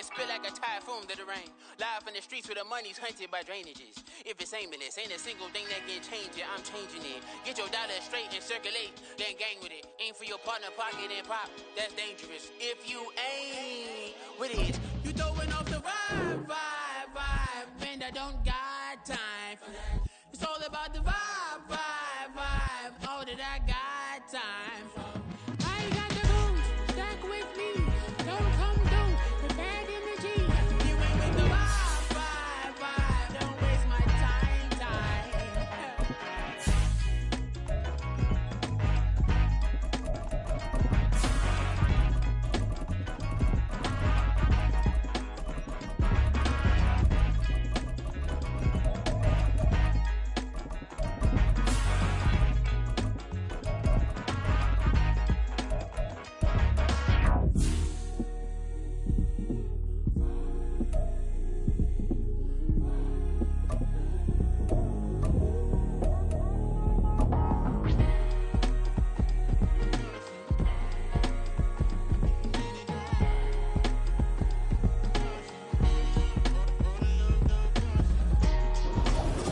and spit like a typhoon to the rain. Live in the streets where the money's hunted by drainages. If it's aimless, ain't a single thing that can change it. I'm changing it. Get your dollar straight and circulate, then gang with it. Aim for your partner, pocket and pop. That's dangerous. If you ain't with it, you throwing off the vibe. Man, I don't got time for that. It's all about the vibe. All that I got time for. I got the booze, stack with me. Don't come through with bad energy. You ain't with the vibe. Don't waste my time.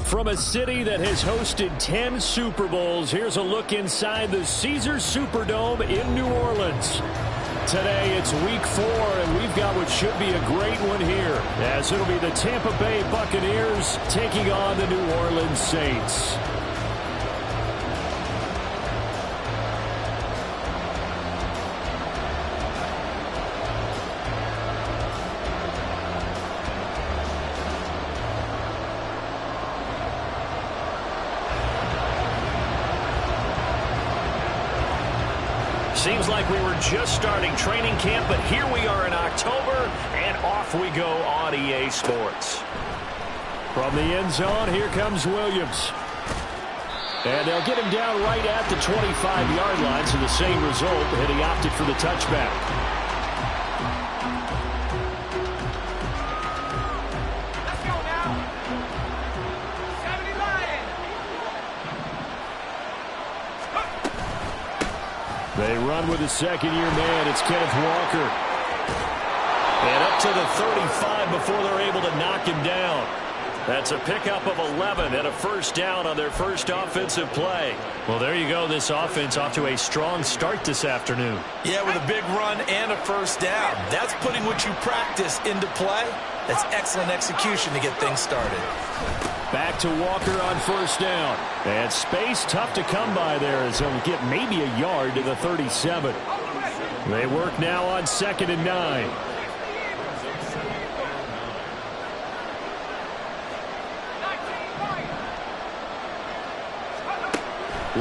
From a city that has hosted 10 Super Bowls, here's a look inside the Caesars Superdome in New Orleans. Today it's week 4, and we've got what should be a great one here, as it'll be the Tampa Bay Buccaneers taking on the New Orleans Saints. Seems like we were just starting training camp, but here we are in October, and off we go on EA Sports. From the end zone, here comes Williams. And they'll get him down right at the 25-yard line, so the same result, and he opted for the touchback. They run with a second-year man. It's Kenneth Walker. And up to the 35 before they're able to knock him down. That's a pickup of 11 and a first down on their first offensive play. Well, there you go. This offense off to a strong start this afternoon. Yeah, with a big run and a first down. That's putting what you practice into play. That's excellent execution to get things started. Back to Walker on first down. And space tough to come by there as he'll get maybe a yard to the 37. They work now on 2nd and 9.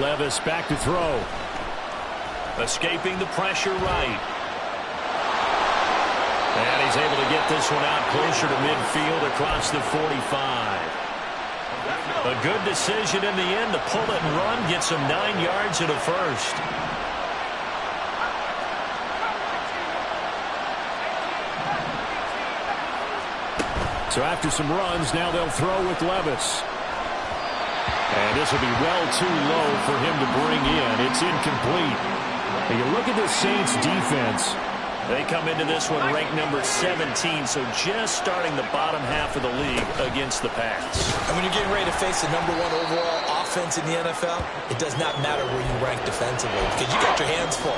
Levis back to throw. Escaping the pressure right. And he's able to get this one out closer to midfield across the 45. A good decision in the end to pull it and run, get some 9 yards and a first. So after some runs, now they'll throw with Levis. And this will be well too low for him to bring in. It's incomplete. And you look at this Saints defense. They come into this one ranked number 17, so just starting the bottom half of the league against the pass. And when you're getting ready to face the number 1 overall offense in the NFL, it does not matter where you rank defensively because you got your hands full.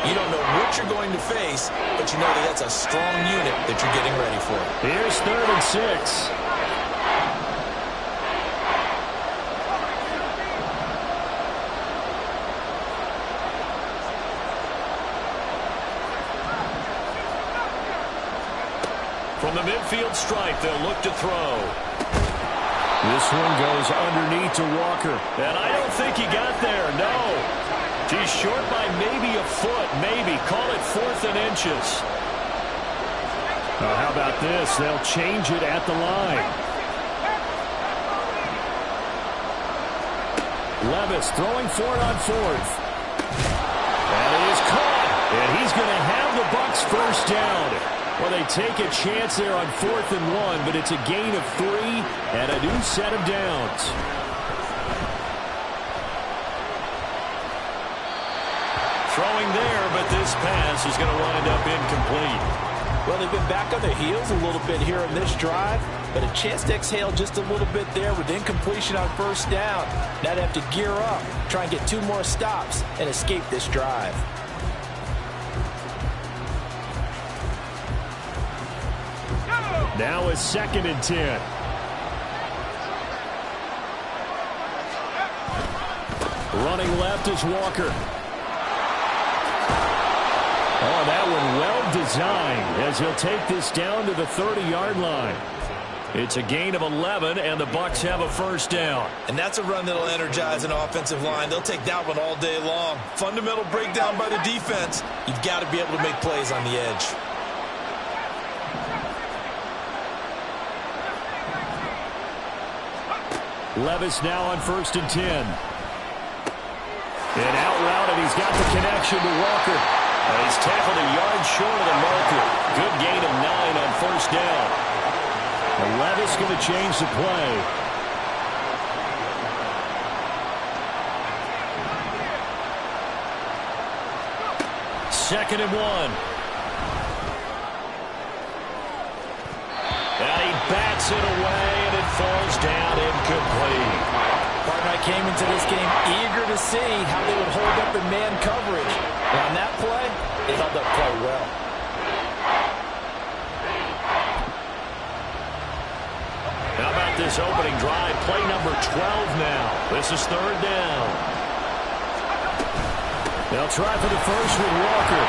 You don't know what you're going to face, but you know that that's a strong unit that you're getting ready for. Here's 3rd and 6. From the midfield stripe, they'll look to throw. This one goes underneath to Walker. And I don't think he got there, no. He's short by maybe a foot, maybe. Call it 4th and inches. How about this? They'll change it at the line. Levis throwing for it on 4th. And it is caught. And he's going to have the Bucs first down. Well, they take a chance there on 4th and 1, but it's a gain of 3 and a new set of downs. Throwing there, but this pass is going to wind up incomplete. Well, they've been back on their heels a little bit here in this drive, but a chance to exhale just a little bit there with incompletion on first down. Now they have to gear up, try and get 2 more stops, and escape this drive. Now it's 2nd and 10. Running left is Walker. Oh, that one well designed as he'll take this down to the 30-yard line. It's a gain of 11, and the Bucs have a first down. And that's a run that'll energize an offensive line. They'll take that one all day long. Fundamental breakdown by the defense. You've got to be able to make plays on the edge. Levis now on 1st and 10. And out route, and he's got the connection to Walker. And he's tackled a yard short of the marker. Good gain of 9 on first down. And Levis going to change the play. Second and 1. And he bats it away, and it falls down incomplete. Partner, I came into this game eager to see how they would hold up in man coverage. And on that play, they held up quite well. How about this opening drive? Play number 12 now. This is 3rd down. They'll try for the first with Walker.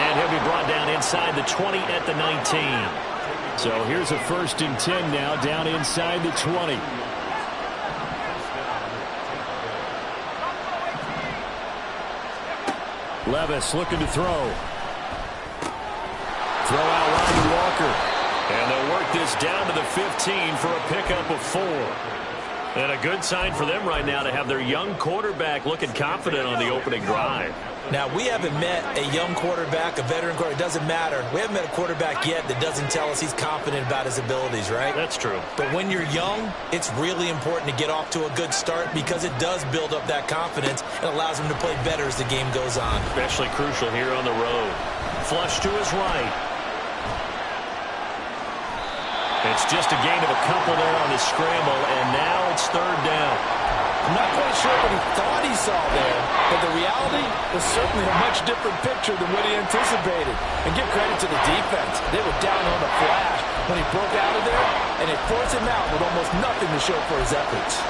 And he'll be brought down inside the 20 at the 19. So here's a 1st and 10 now, down inside the 20. Levis looking to throw. Throw out wide to Walker. And they'll work this down to the 15 for a pickup of 4. And a good sign for them right now to have their young quarterback looking confident on the opening drive. Now, we haven't met a young quarterback, a veteran quarterback. It doesn't matter. We haven't met a quarterback yet that doesn't tell us he's confident about his abilities, right? That's true. But when you're young, it's really important to get off to a good start because it does build up that confidence and allows him to play better as the game goes on. Especially crucial here on the road. Flush to his right. It's just a gain of a couple there on the scramble, and now it's 3rd down. I'm not quite sure what he thought he saw there, but the reality was certainly a much different picture than what he anticipated. And give credit to the defense. They were down on the flash when he broke out of there, and it forced him out with almost nothing to show for his efforts.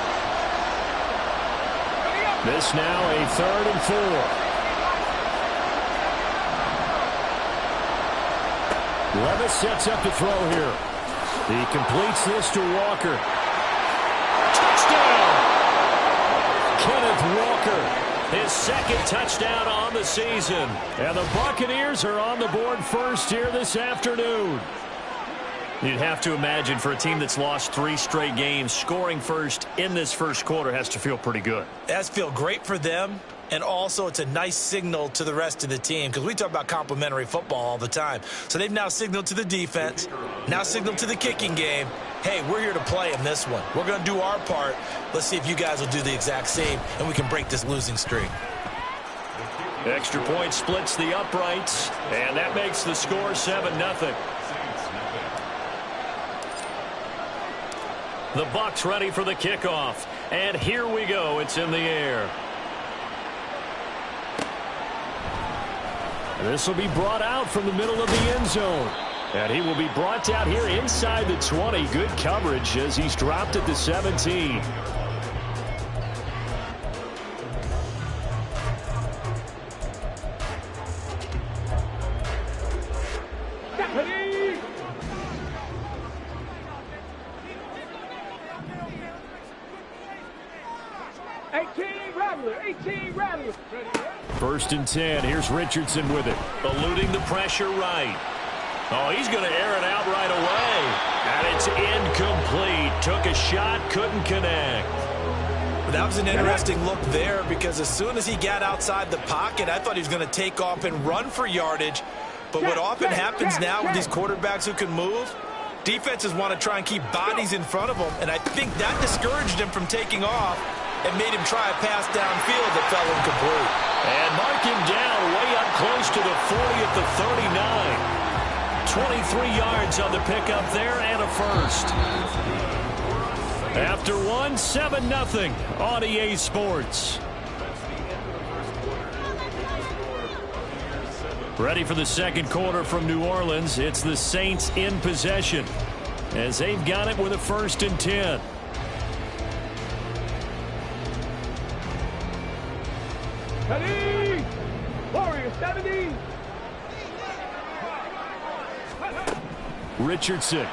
This now a 3rd and 4. Levis sets up to throw here. He completes this to Walker. Touchdown! Kenneth Walker, his 2nd touchdown on the season. And the Buccaneers are on the board first here this afternoon. You'd have to imagine for a team that's lost 3 straight games, scoring first in this first quarter has to feel pretty good. It has to feel great for them, and also it's a nice signal to the rest of the team because we talk about complementary football all the time. So they've now signaled to the defense, now signaled to the kicking game, hey, we're here to play in this one. We're going to do our part. Let's see if you guys will do the exact same, and we can break this losing streak. Extra point splits the uprights, and that makes the score 7-0. The Bucs ready for the kickoff, and here we go. It's in the air. This will be brought out from the middle of the end zone. And he will be brought down here inside the 20. Good coverage as he's dropped at the 17. First and 10. Here's Richardson with it. Eluding the pressure right. Oh, he's going to air it out right away. And it's incomplete. Took a shot, couldn't connect. That was an interesting look there because as soon as he got outside the pocket, I thought he was going to take off and run for yardage. But what often happens now with these quarterbacks who can move, defenses want to try and keep bodies in front of them. And I think that discouraged him from taking off and made him try a pass downfield that fell incomplete. And mark him down way up close to the 40 at the 39. 23 yards on the pickup there and a first. After one, 7-0 on EA Sports. Ready for the second quarter from New Orleans. It's the Saints in possession as they've got it with a 1st and 10. Ready? Warriors 70. Richardson.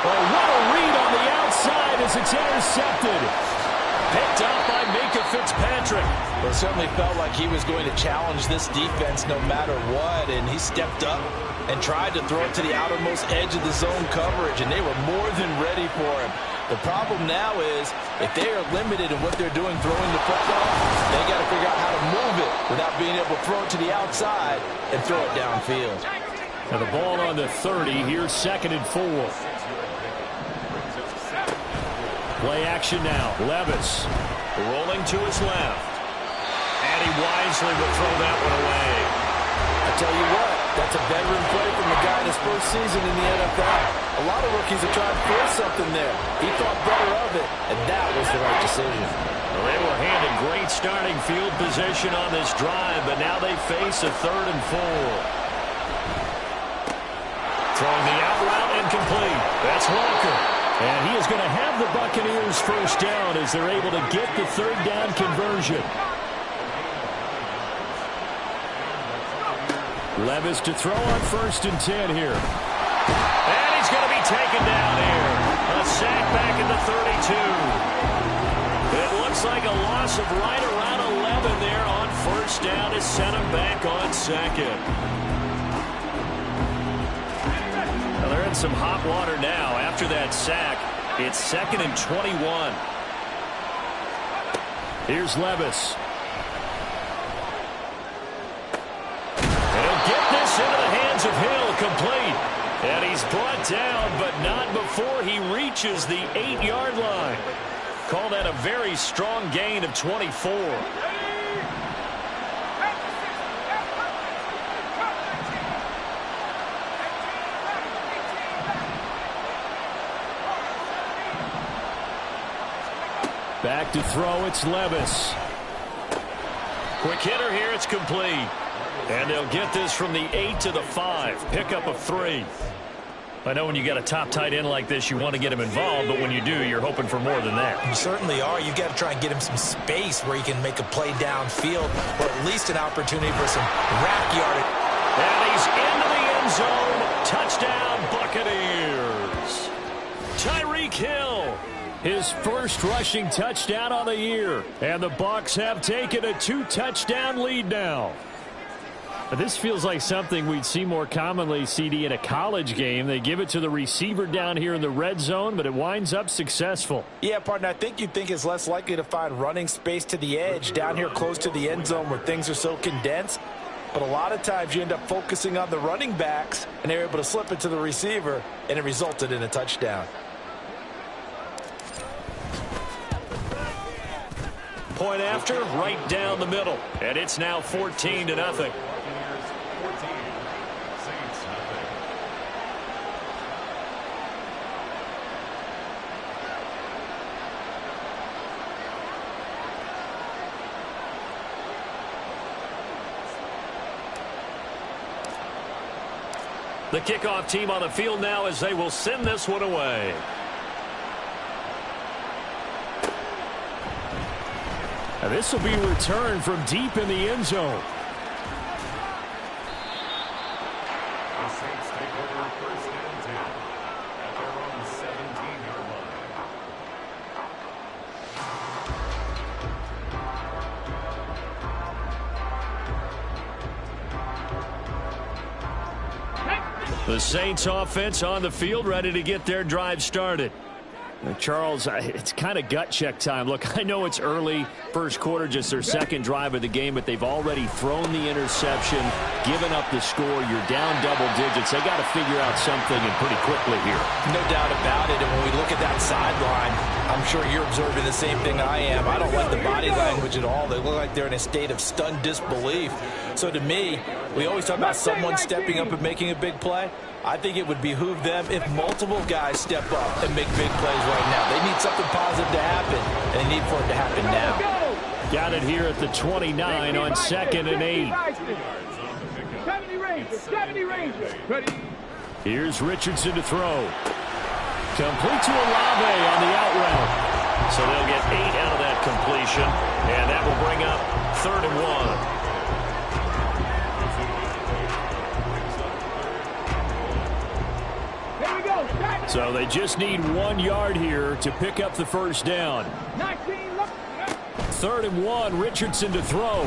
Oh, what a read on the outside as it's intercepted. Picked up by Minkah Fitzpatrick. Well, it certainly felt like he was going to challenge this defense no matter what, and he stepped up and tried to throw it to the outermost edge of the zone coverage, and they were more than ready for him. The problem now is if they are limited in what they're doing throwing the football, they got to figure out how to move it without being able to throw it to the outside and throw it downfield. And the ball on the 30. Here's 2nd and 4. Play action now. Levis rolling to his left. And he wisely will throw that one away. I tell you what, that's a veteran play from the guy in his first season in the NFL. A lot of rookies are trying to force something there. He thought better of it, and that was the right decision. Well, they were handed great starting field position on this drive, but now they face a 3rd and 4. Throwing the out route incomplete. That's Walker. And he is going to have the Buccaneers 1st down as they're able to get the 3rd down conversion. Levis to throw on 1st and 10 here. And he's going to be taken down here. A sack back at the 32. It looks like a loss of right around 11 there on 1st down to send him back on 2nd. Well, they're in some hot water now after that sack. It's 2nd and 21. Here's Levis. Into the hands of Hill, complete. And he's brought down, but not before he reaches the 8-yard line. Call that a very strong gain of 24. Back to throw, it's Levis. Quick hitter here, it's complete. And they'll get this from the 8 to the 5. Pickup of 3. I know when you got a top tight end like this, you want to get him involved, but when you do, you're hoping for more than that. You certainly are. You've got to try and get him some space where he can make a play downfield, or at least an opportunity for some rack yardage. And he's into the end zone. Touchdown, Buccaneers. Tyreek Hill, his 1st rushing touchdown on the year. And the Bucs have taken a 2-touchdown lead now. This feels like something we'd see more commonly, CD, in a college game. They give it to the receiver down here in the red zone, but it winds up successful. Yeah, partner, I think you'd think it's less likely to find running space to the edge down here close to the end zone where things are so condensed. But a lot of times you end up focusing on the running backs, and they're able to slip it to the receiver, and it resulted in a touchdown. Point after, right down the middle. And it's now 14-0. The kickoff team on the field now as they will send this one away. And this will be returned from deep in the end zone. The Saints take over 1st and 10 at their own 17-yard line. The Saints offense on the field, ready to get their drive started. Charles, it's kind of gut check time. Look, I know it's early, 1st quarter, just their 2nd drive of the game, but they've already thrown the interception, given up the score. You're down double digits. They got to figure out something, and pretty quickly here. No doubt about it. And when we look at that sideline, I'm sure you're observing the same thing I am. I don't like the body language at all. They look like they're in a state of stunned disbelief. So to me, we always talk about someone stepping up and making a big play. I think it would behoove them if multiple guys step up and make big plays right now. They need something positive to happen, and they need for it to happen now. Got it here at the 29 on 2nd and 8. 70 Rangers. Ready? Here's Richardson to throw. Complete to Olave on the out route. So they'll get 8 out of that completion, and that will bring up 3rd and 1. Here we go. So they just need 1 yard here to pick up the first down. 3rd and 1, Richardson to throw.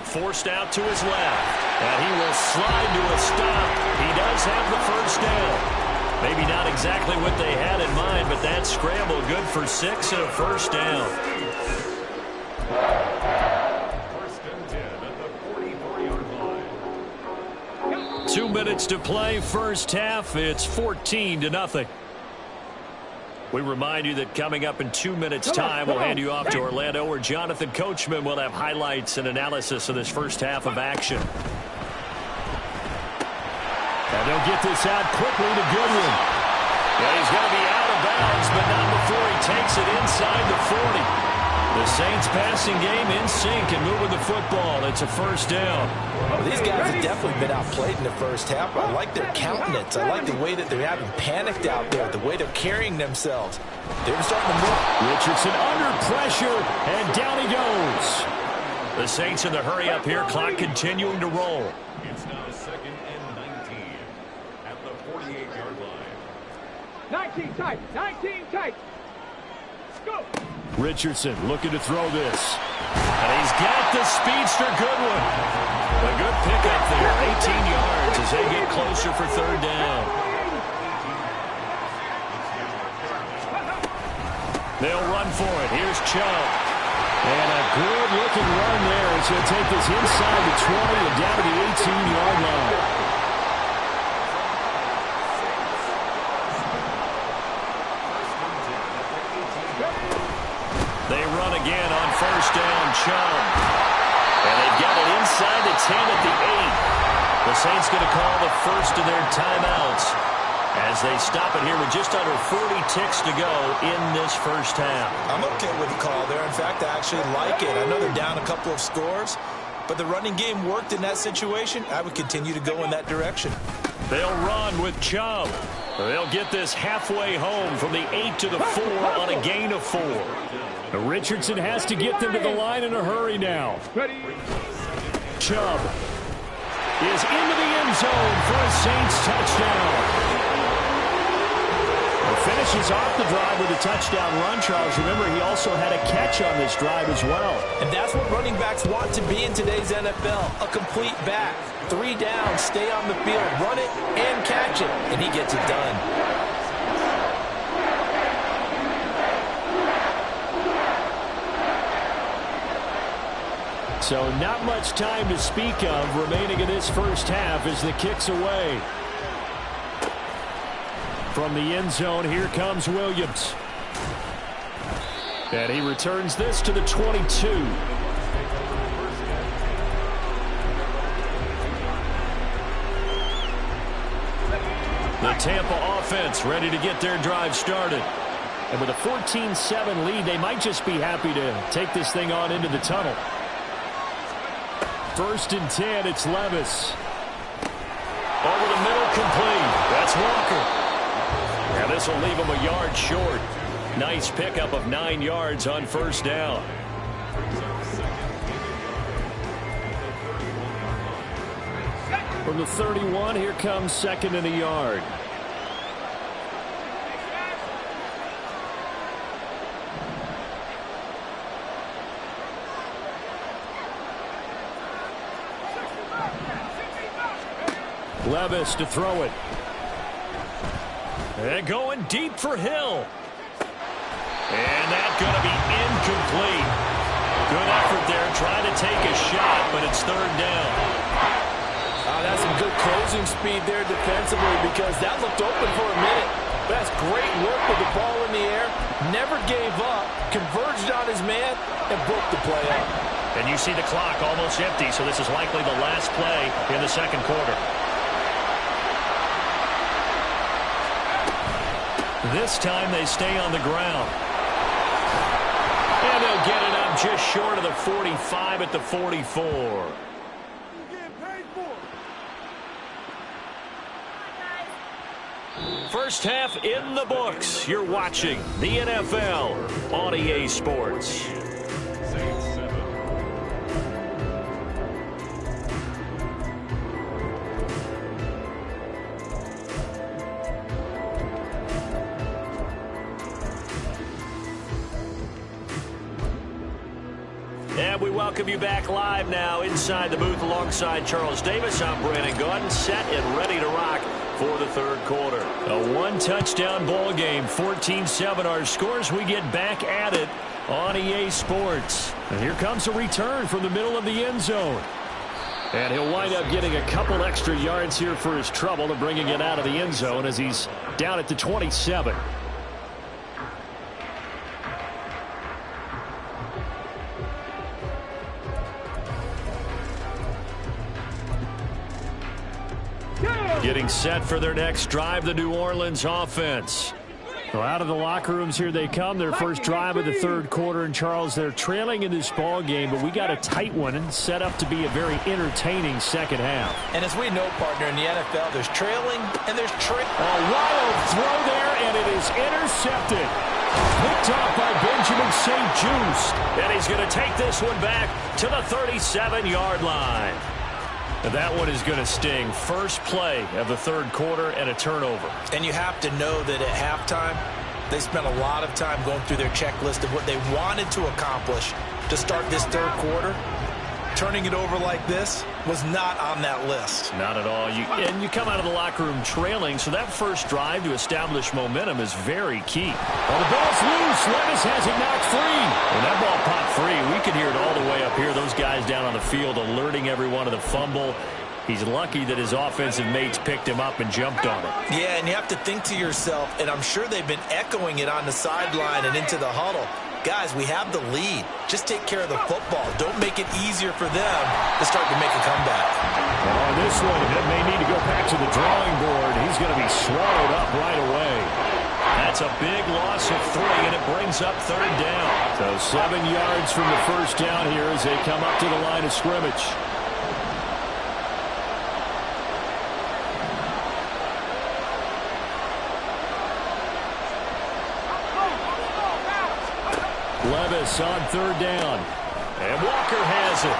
Forced out to his left, and he will slide to a stop. He does have the first down. Maybe not exactly what they had in mind, but that scramble good for 6 and a first down. 1st and 10 at the 44-yard line. 2 minutes to play, first half. It's 14-0. We remind you that coming up in 2 minutes' time, we'll hand you off to Orlando, where Jonathan Coachman will have highlights and analysis of this first half of action. And they'll get this out quickly to Goodwin. Yeah, he's going to be out of bounds, but not before he takes it inside the 40. The Saints passing game in sync and moving the football. It's a first down. Well, these guys have definitely been outplayed in the first half. I like their countenance. I like the way that they're having panicked out there, the way they're carrying themselves. They're starting to move. Richardson under pressure, and down he goes. The Saints in the hurry up here, clock continuing to roll. It's now 2nd and 19 at the 48-yard line. 19 tight. 19 tight. Go. Richardson looking to throw this. And he's got the speedster Goodwin. A good pickup there, 18 yards as they get closer for 3rd down. They'll run for it. Here's Chubb. And a good-looking run there. It's going to take this inside the 20 and down to the 18-yard line. They run again on 1st down, Chubb. And they've got it inside the 10 at the 8. The Saints going to call the first of their timeouts as they stop it here with just under 40 ticks to go in this first half. I'm okay with the call there. In fact, I actually like it. I know they're down a couple of scores, but the running game worked in that situation. I would continue to go in that direction. They'll run with Chubb. They'll get this halfway home from the 8 to the 4 on a gain of 4. Richardson has to get them to the line in a hurry now. Ready. Chubb is into the end zone for a Saints touchdown. Finishes off the drive with a touchdown run, Charles. Remember, he also had a catch on this drive as well. And that's what running backs want to be in today's NFL, a complete back. 3 down, stay on the field, run it, and catch it, and he gets it done. So not much time to speak of remaining in this first half as the kick's away. From the end zone, here comes Williams. And he returns this to the 22. The Tampa offense ready to get their drive started. And with a 14-7 lead, they might just be happy to take this thing on into the tunnel. 1st and 10, it's Levis. Over the middle, complete. That's Walker. Now this will leave him a yard short. Nice pickup of 9 yards on 1st down. From the 31, here comes 2nd and a yard. Levis to throw it. And going deep for Hill. And that's going to be incomplete. Good effort there, trying to take a shot, but it's 3rd down. That's some good closing speed there defensively because that looked open for a minute. That's great work with the ball in the air. Never gave up, converged on his man, and broke the play up. And you see the clock almost empty, so this is likely the last play in the second quarter. This time they stay on the ground. And they'll get it up just short of the 45 at the 44. First half in the books. You're watching the NFL on EA Sports. And we welcome you back live now inside the booth alongside Charles Davis. I'm Brandon Gaudin, set and ready to rock for the third quarter. A one-touchdown ball game, 14-7 our scores. We get back at it on EA Sports. And here comes a return from the middle of the end zone. And he'll wind up getting a couple extra yards here for his trouble and bringing it out of the end zone as he's down at the 27. Getting set for their next drive, the New Orleans offense. Well, out of the locker rooms here they come. Their first drive of the third quarter. And, Charles, they're trailing in this ball game, but we got a tight one and set up to be a very entertaining second half. And as we know, partner, in the NFL, there's trailing and there's a wild throw there, and it is intercepted. Picked off by Benjamin St-Juste. And he's going to take this one back to the 37-yard line. That one is going to sting. First play of the third quarter and a turnover. And you have to know that at halftime, they spent a lot of time going through their checklist of what they wanted to accomplish to start this third quarter. Turning it over like this was not on that list. Not at all. And you come out of the locker room trailing, so that first drive to establish momentum is very key. Well, the ball's loose. Levis has it knocked free. When that ball popped free, we could hear it all the way up here. Those guys down on the field alerting everyone of the fumble. He's lucky that his offensive mates picked him up and jumped on it. Yeah, and you have to think to yourself, and I'm sure they've been echoing it on the sideline and into the huddle. Guys, we have the lead. Just take care of the football. Don't make it easier for them to start to make a comeback. On this one, it may need to go back to the drawing board. He's going to be swallowed up right away. That's a big loss of 3, and it brings up third down. So 7 yards from the first down here as they come up to the line of scrimmage. Levis on third down. And Walker has it.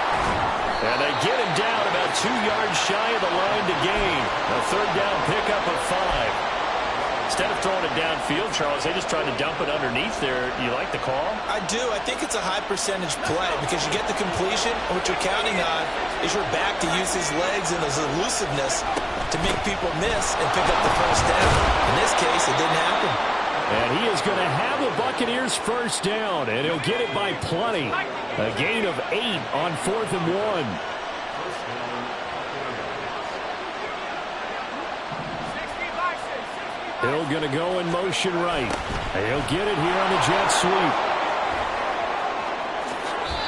And they get him down about 2 yards shy of the line to gain. A third down pickup of 5. Instead of throwing it downfield, Charles, they just tried to dump it underneath there. You like the call? I do. I think it's a high percentage play because you get the completion, and what you're counting on is your back to use his legs and his elusiveness to make people miss and pick up the first down. In this case, it didn't happen. And he is going to have the Buccaneers first down, and he'll get it by plenty. A gain of 8 on 4th and 1. Hill going to go in motion right. He'll get it here on the jet sweep.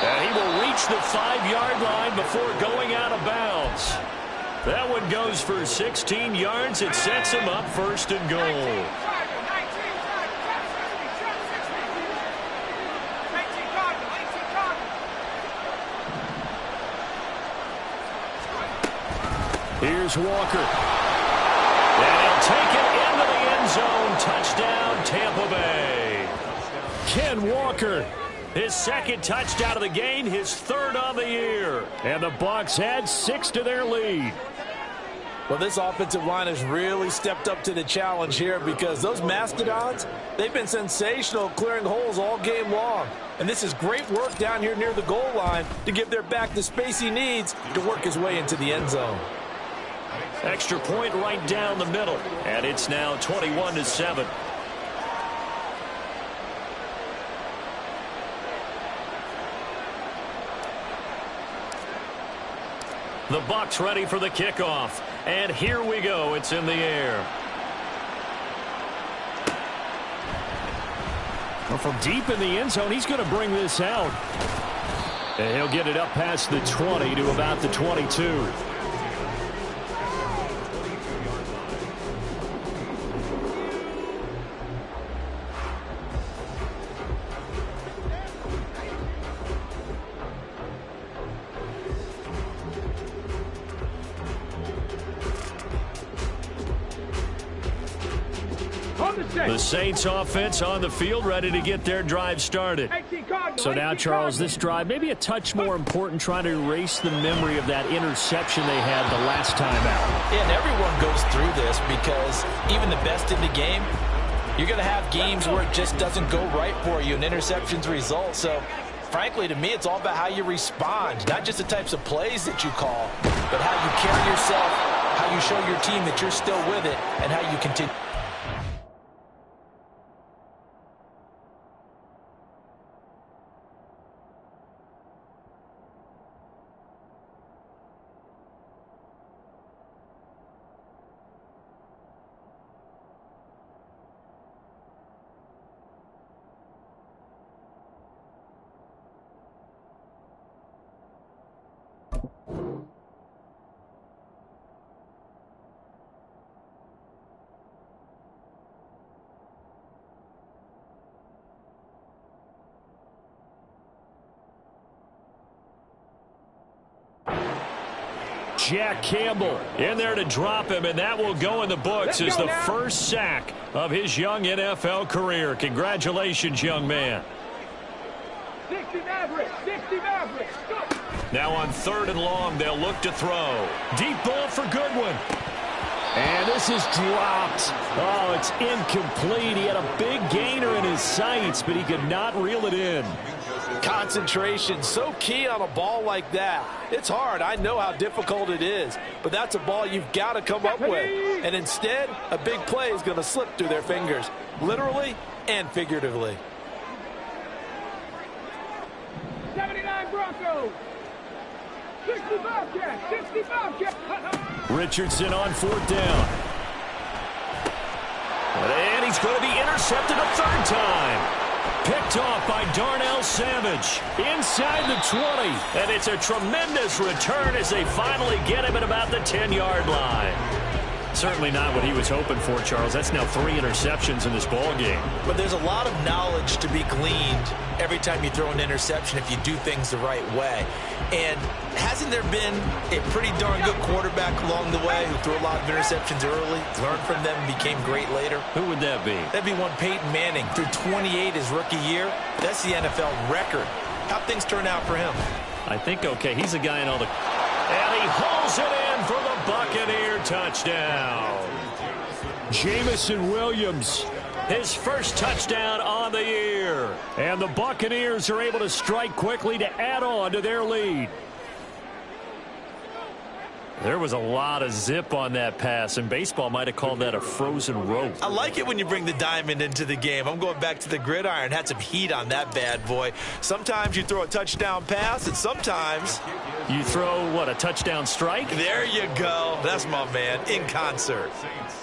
And he will reach the 5-yard line before going out of bounds. That one goes for 16 yards. It sets him up first and goal. Here's Walker. And he'll take it into the end zone. Touchdown, Tampa Bay. Ken Walker. His second touchdown of the game, his third on the year. And the Bucs add 6 to their lead. Well, this offensive line has really stepped up to the challenge here because those Mastodons, they've been sensational clearing holes all game long. And this is great work down here near the goal line to give their back the space he needs to work his way into the end zone. Extra point right down the middle. And it's now 21-7. The Bucs ready for the kickoff. And here we go. It's in the air. Well, from deep in the end zone, he's going to bring this out. And he'll get it up past the 20 to about the 22. The Saints offense on the field, ready to get their drive started. So now, Charles, this drive maybe a touch more important, trying to erase the memory of that interception they had the last time out. Yeah, and everyone goes through this because even the best in the game, you're going to have games where it just doesn't go right for you, and interceptions result. So, frankly, to me, it's all about how you respond, not just the types of plays that you call, but how you carry yourself, how you show your team that you're still with it, and how you continue. Jack Campbell in there to drop him, and that will go in the books as the first sack of his young NFL career. Congratulations, young man. 60 Mavericks, 60 Mavericks, go! Now on 3rd and long, they'll look to throw. Deep ball for Goodwin. And this is dropped. Oh, it's incomplete. He had a big gainer in his sights, but he could not reel it in. Concentration, so key on a ball like that. It's hard. I know how difficult it is, but that's a ball you've got to come up with. And instead, a big play is going to slip through their fingers, literally and figuratively. 79 Broncos, 60 Bobcats, 60 Bobcats. Richardson on 4th down. And he's going to be intercepted a 3rd time. Picked off by Darnell Savage inside the 20. And it's a tremendous return as they finally get him at about the 10-yard line. Certainly not what he was hoping for, Charles. That's now 3 interceptions in this ball game. But there's a lot of knowledge to be gleaned every time you throw an interception if you do things the right way. And hasn't there been a pretty darn good quarterback along the way who threw a lot of interceptions early, learned from them, and became great later? Who would that be? That'd be one Peyton Manning. Through 28 his rookie year. That's the NFL record. How'd things turn out for him? I think okay. He's a guy in all the... And he hauls it in for the Buccaneer touchdown. Jameson Williams, his first touchdown on the year. And the Buccaneers are able to strike quickly to add on to their lead. There was a lot of zip on that pass, and baseball might have called that a frozen rope. I like it when you bring the diamond into the game. I'm going back to the gridiron. Had some heat on that bad boy. Sometimes you throw a touchdown pass, and sometimes you throw, what, a touchdown strike? There you go. That's my man, in concert.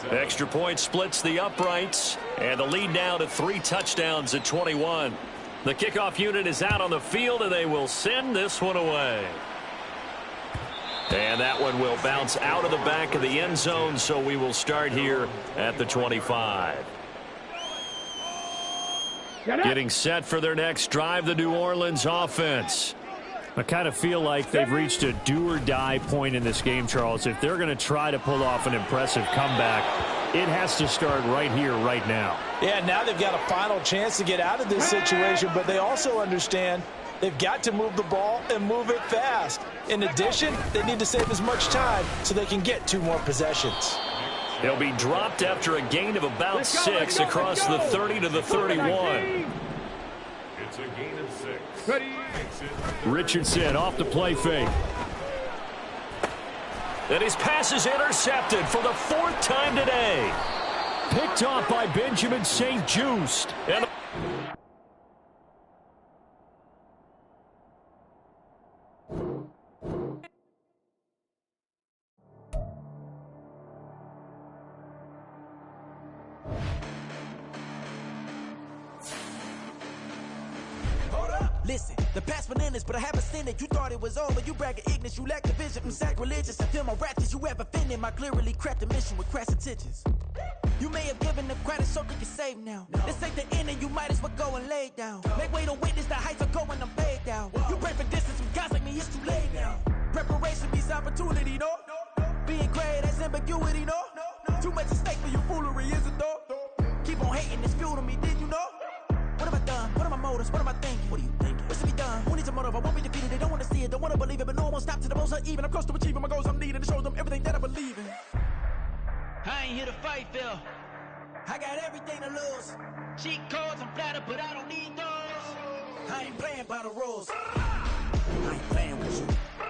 Extra point splits the uprights, and the lead now to 3 touchdowns at 21. The kickoff unit is out on the field, and they will send this one away. And that one will bounce out of the back of the end zone, so we will start here at the 25. Getting set for their next drive, the New Orleans offense. I kind of feel like they've reached a do-or-die point in this game, Charles. If they're going to try to pull off an impressive comeback, it has to start right here, right now. Yeah, now they've got a final chance to get out of this situation, but they also understand they've got to move the ball and move it fast. In addition, they need to save as much time so they can get 2 more possessions. They'll be dropped after a gain of about 6 across the 30 to the 31. It's a gain of 6. Ready. Richardson off the play fake. And his pass is intercepted for the 4th time today. Picked off by Benjamin St-Juste. And Listen, the past bananas, but I haven't seen it. You thought it was over, you bragging ignorance, you lack the vision. I'm sacrilegious, I feel my raptors, you ever offended. My clearly crafted mission with crass intentions. You may have given the credit so that you're saved now. This ain't the end and you might as well go and lay down. Make way to witness the heights are going, I'm paid down. You pray for distance from guys like me, it's too late now. Preparation beats opportunity, no? Being great, that's ambiguity, no? Too much at stake for your foolery, is it though? Keep on hating, it's fuel to me, did you know? What have I done? What are my motives? What am I thinking? What are you thinking? What should be done? Who needs a motive? I won't be defeated. They don't want to see it, don't want to believe it, but no one won't stop to the most uneven. I'm close to achieving my goals. I'm needing to show them everything that I believe in. I ain't here to fight, Phil. I got everything to lose. Cheat codes, I'm flattered, but I don't need those. I ain't playing by the rules. I ain't playing with you.